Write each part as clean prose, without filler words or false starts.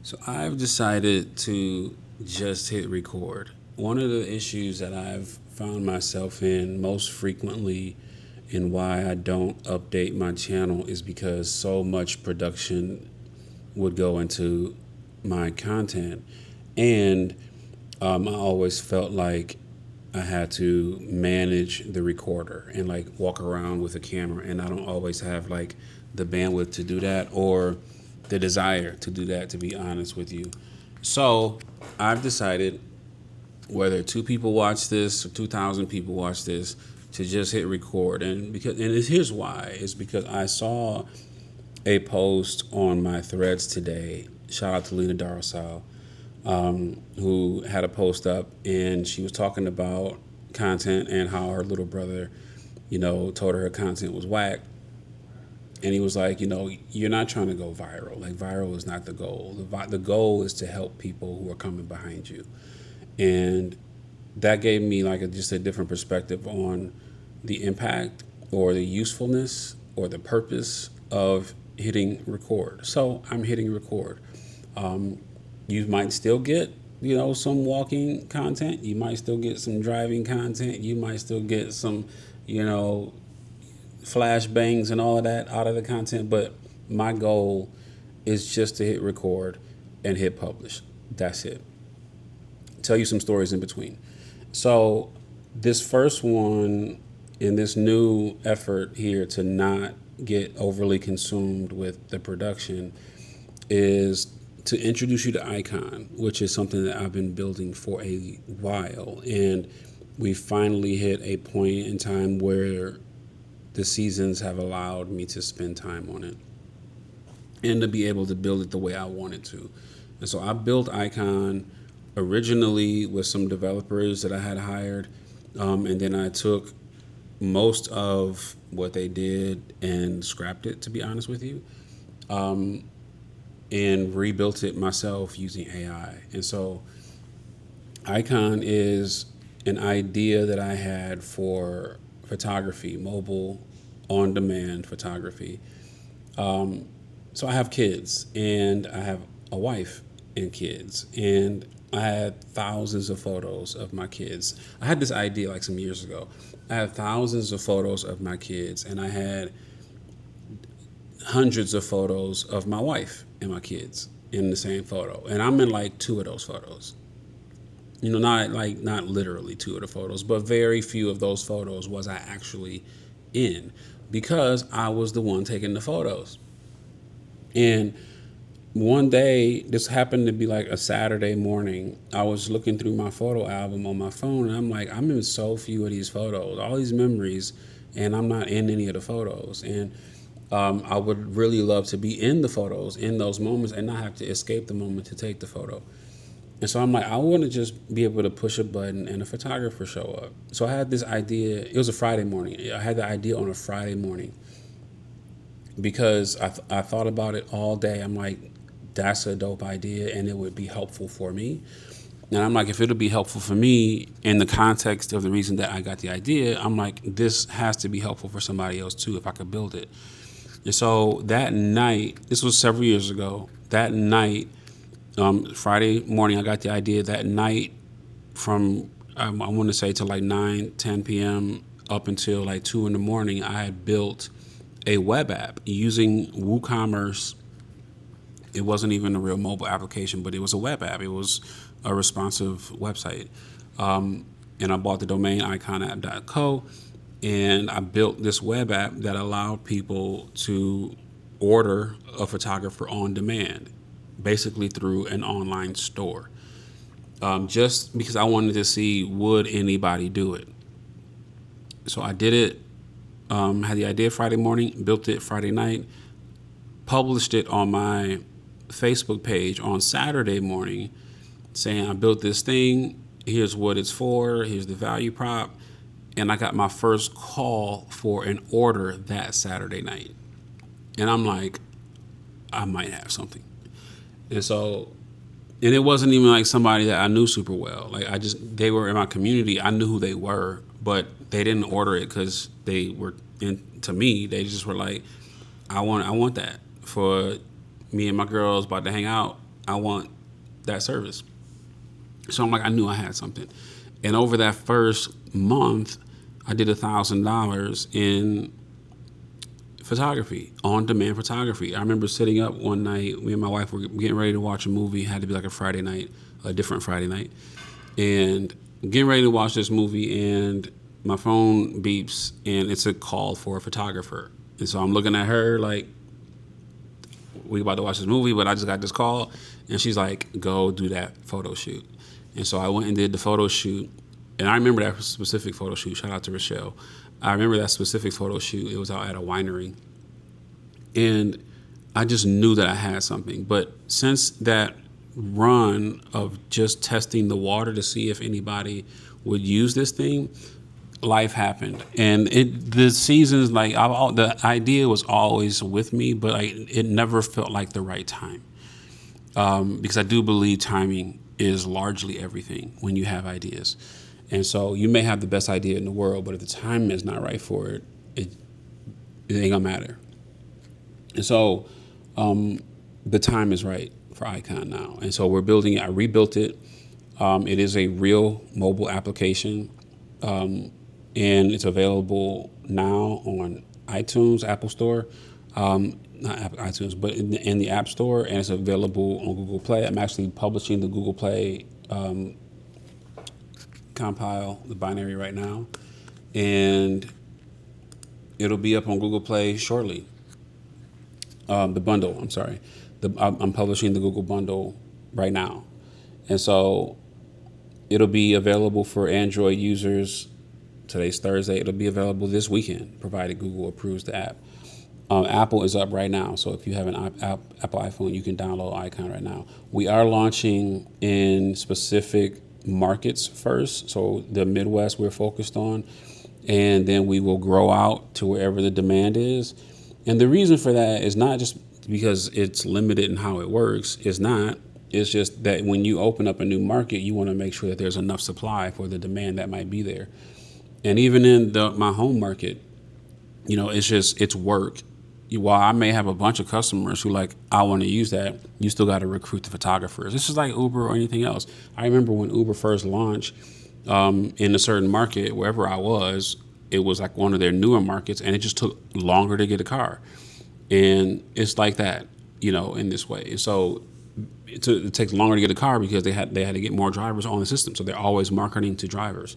So I've decided to just hit record. One of the issues that I've found myself in most frequently and why I don't update my channel is because so much production would go into my content. And I always felt like I had to manage the recorder and like walk around with a camera, and I don't always have like the bandwidth to do that or the desire to do that, to be honest with you. So I've decided, whether two people watch this or 2,000 people watch this, to just hit record. Here's why: is because I saw a post on my threads today. Shout out to Lena Darosal, who had a post up, and she was talking about content and how her little brother, told her content was whack. And he was like, you're not trying to go viral. Like, viral is not the goal. The goal is to help people who are coming behind you. And that gave me like just a different perspective on the impact or the usefulness or the purpose of hitting record. So I'm hitting record. You might still get, some walking content. You might still get some driving content. You might still get some, you know, flash bangs and all of that out of the content. But my goal is just to hit record and hit publish. That's it. Tell you some stories in between. So this first one, in this new effort here to not get overly consumed with the production, is to introduce you to Icon, which is something that I've been building for a while. And we finally hit a point in time where the seasons have allowed me to spend time on it and to be able to build it the way I wanted to. And so I built Icon originally with some developers that I had hired. And then I took most of what they did and scrapped it, to be honest with you, and rebuilt it myself using AI. And so Icon is an idea that I had for photography, mobile, on demand photography. So I have kids and I have a wife and kids, and I had thousands of photos of my kids. I had this idea like some years ago. I had thousands of photos of my kids, and I had hundreds of photos of my wife and my kids in the same photo. And I'm in like two of those photos. Not literally two of the photos, but very few of those photos was I actually in, because I was the one taking the photos. And one day, this happened to be like a Saturday morning, I was looking through my photo album on my phone, and I'm like, I'm in so few of these photos, all these memories, and I'm not in any of the photos. And I would really love to be in the photos in those moments and not have to escape the moment to take the photo. And so I'm like, I want to just be able to push a button and a photographer show up. So I had this idea. It was a Friday morning. I had the idea on a Friday morning because I thought about it all day. I'm like, that's a dope idea and it would be helpful for me. And I'm like, if it'll be helpful for me in the context of the reason that I got the idea, I'm like, this has to be helpful for somebody else too if I could build it. And so that night, this was several years ago, that night, Friday morning, I got the idea. That night from, I want to say, to like 9, 10 p.m. up until like 2 in the morning, I had built a web app using WooCommerce. It wasn't even a real mobile application, but it was a web app. It was a responsive website. And I bought the domain iconapp.co, and I built this web app that allowed people to order a photographer on demand, basically through an online store. Just because I wanted to see, would anybody do it? So I did it, had the idea Friday morning, built it Friday night, published it on my Facebook page on Saturday morning, saying I built this thing, here's what it's for, here's the value prop. And I got my first call for an order that Saturday night. And I'm like, I might have something. And so, and it wasn't even like somebody that I knew super well. Like, they were in my community. I knew who they were, but they didn't order it because they were into me. They just were like, I want that for me and my girls about to hang out. I want that service. So I'm like, I knew I had something. And over that first month, I did $1,000 in photography, on-demand photography. I remember sitting up one night, me and my wife were getting ready to watch a movie. It had to be like a Friday night, a different Friday night. And getting ready to watch this movie, and my phone beeps, and it's a call for a photographer. And so I'm looking at her like, we about to watch this movie, but I just got this call. And she's like, go do that photo shoot. And so I went and did the photo shoot. And I remember that specific photo shoot. Shout out to Rochelle. I remember that specific photo shoot. It was out at a winery. And I just knew that I had something. But since that run of just testing the water to see if anybody would use this thing, life happened. And the seasons, like, the idea was always with me, but it never felt like the right time. Because I do believe timing is largely everything when you have ideas. And so you may have the best idea in the world, but if the timing is not right for it, it ain't gonna matter. And so the time is right for iCon now. And so we're building it. I rebuilt it. It is a real mobile application. And it's available now on iTunes, Apple Store. Not iTunes, but in the App Store, and it's available on Google Play. I'm actually publishing the Google Play compile, the binary right now, and it'll be up on Google Play shortly. The bundle, I'm sorry. I'm publishing the Google bundle right now. And so it'll be available for Android users. Today's Thursday. It'll be available this weekend, provided Google approves the app. Apple is up right now. So if you have an Apple iPhone, you can download iCon right now. We are launching in specific markets first. So the Midwest we're focused on, and then we will grow out to wherever the demand is. And the reason for that is not just because it's limited in how it works. It's not. It's just that when you open up a new market, you want to make sure that there's enough supply for the demand that might be there. And even in my home market, it's work. While I may have a bunch of customers who I want to use that, you still got to recruit the photographers. This is like Uber or anything else. I remember when Uber first launched in a certain market, wherever I was, it was like one of their newer markets, and it just took longer to get a car. And it's like that, in this way. And so it takes longer to get a car because they had to get more drivers on the system. So they're always marketing to drivers.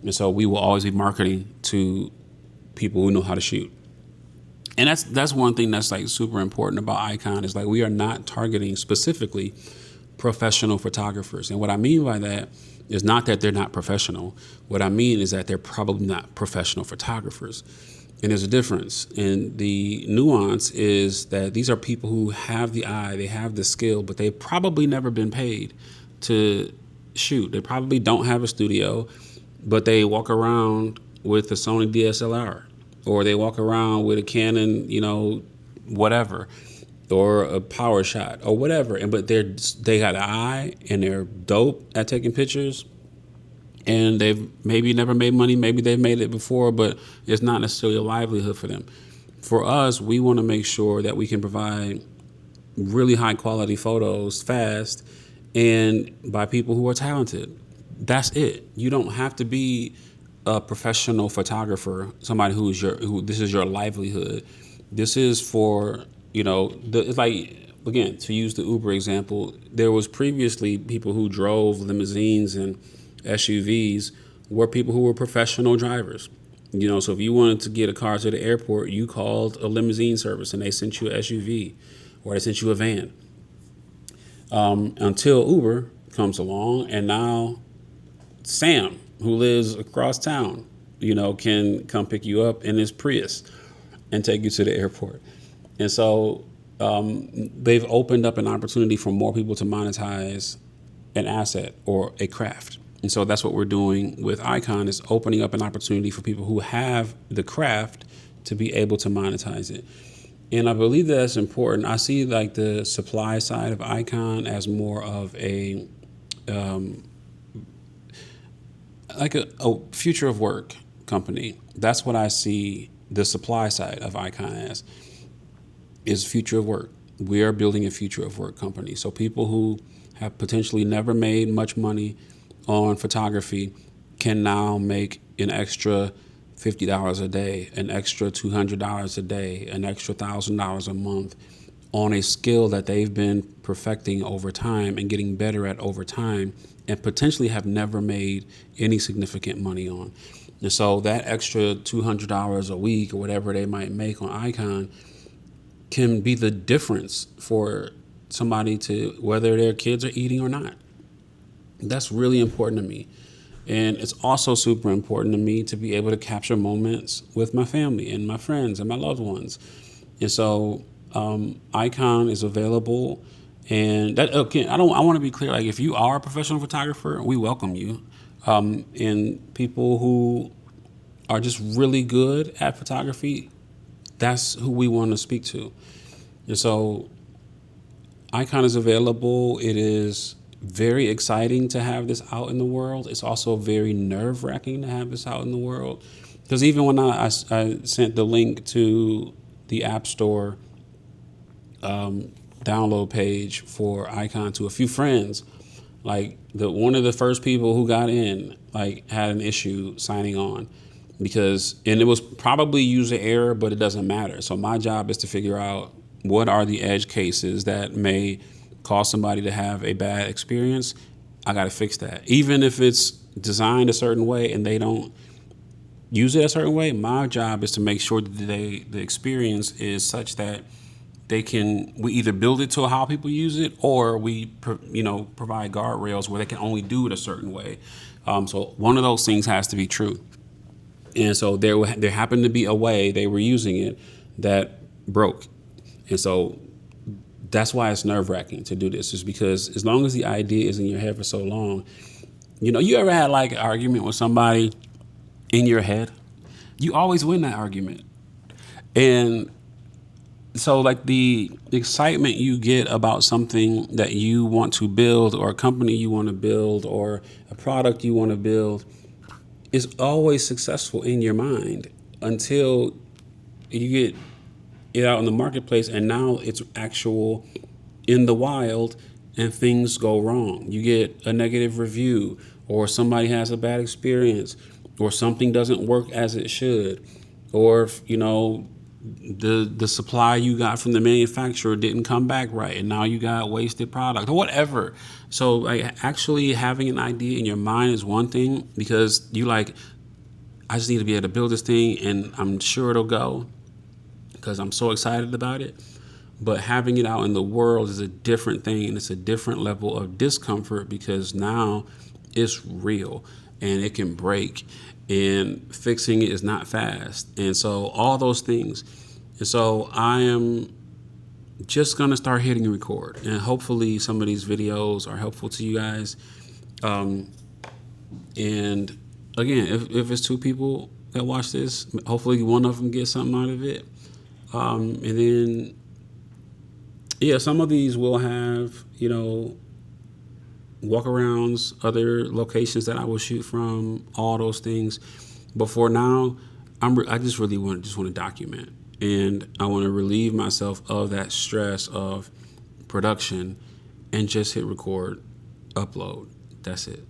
And so we will always be marketing to people who know how to shoot. And that's one thing that's super important about iCon is we are not targeting specifically professional photographers. And what I mean by that is not that they're not professional. What I mean is that they're probably not professional photographers. And there's a difference. And the nuance is that these are people who have the eye, they have the skill, but they've probably never been paid to shoot. They probably don't have a studio, but they walk around with a Sony DSLR. Or they walk around with a Canon, whatever, or a Power Shot, or whatever. But they got an eye, and they're dope at taking pictures. And they've maybe never made money, maybe they've made it before, but it's not necessarily a livelihood for them. For us, we want to make sure that we can provide really high quality photos fast, and by people who are talented. That's it. You don't have to be a professional photographer, somebody who this is your livelihood. This is for, it's again, to use the Uber example, there was previously people who drove limousines and SUVs were people who were professional drivers. So if you wanted to get a car to the airport, you called a limousine service and they sent you an SUV or they sent you a van. Until Uber comes along, and now Sam, who lives across town, can come pick you up in his Prius and take you to the airport. And so they've opened up an opportunity for more people to monetize an asset or a craft. And so that's what we're doing with iCon, is opening up an opportunity for people who have the craft to be able to monetize it. And I believe that's important. I see the supply side of iCon as more of a future of work company. That's what I see the supply side of iCon as, is future of work. we are building a future of work company. So people who have potentially never made much money on photography can now make an extra $50 a day, an extra $200 a day, an extra $1,000 a month on a skill that they've been perfecting over time and getting better at over time, and potentially have never made any significant money on. And so that extra $200 a week or whatever they might make on iCon can be the difference for somebody to whether their kids are eating or not. That's really important to me. And it's also super important to me to be able to capture moments with my family and my friends and my loved ones. And so iCon is available. And that, okay, I want to be clear. Like, if you are a professional photographer, we welcome you. And people who are just really good at photography, that's who we want to speak to. And so iCon is available. It is very exciting to have this out in the world. It's also very nerve-wracking to have this out in the world. Because even when I sent the link to the App Store download page for iCon to a few friends, like one of the first people who got in like had an issue signing on and it was probably user error, but it doesn't matter. So my job is to figure out what are the edge cases that may cause somebody to have a bad experience. I got to fix that. Even if it's designed a certain way and they don't use it a certain way, my job is to make sure that the experience is such that we either build it to how people use it, or we provide guardrails where they can only do it a certain way. So one of those things has to be true. And so there happened to be a way they were using it that broke. And so that's why it's nerve-wracking to do this, is because as long as the idea is in your head for so long, you ever had like an argument with somebody in your head? You always win that argument. And so like the excitement you get about something that you want to build, or a company you want to build, or a product you want to build, is always successful in your mind until you get it out in the marketplace and now it's actual in the wild and things go wrong. You get a negative review, or somebody has a bad experience, or something doesn't work as it should, or the supply you got from the manufacturer didn't come back right and now you got wasted product or whatever. So like actually having an idea in your mind is one thing, because I just need to be able to build this thing and I'm sure it'll go because I'm so excited about it. But having it out in the world is a different thing, and it's a different level of discomfort because now it's real and it can break, and fixing it is not fast. And so all those things. And so I am just going to start hitting record, and hopefully some of these videos are helpful to you guys. And again, if it's two people that watch this, hopefully one of them gets something out of it. And then, yeah, some of these will have, walk-arounds, other locations that I will shoot from, all those things. But for now, I just really want to document, and I want to relieve myself of that stress of production and just hit record, upload. That's it.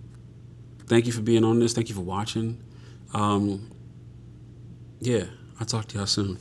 Thank you for being on this. Thank you for watching. Yeah, I'll talk to y'all soon.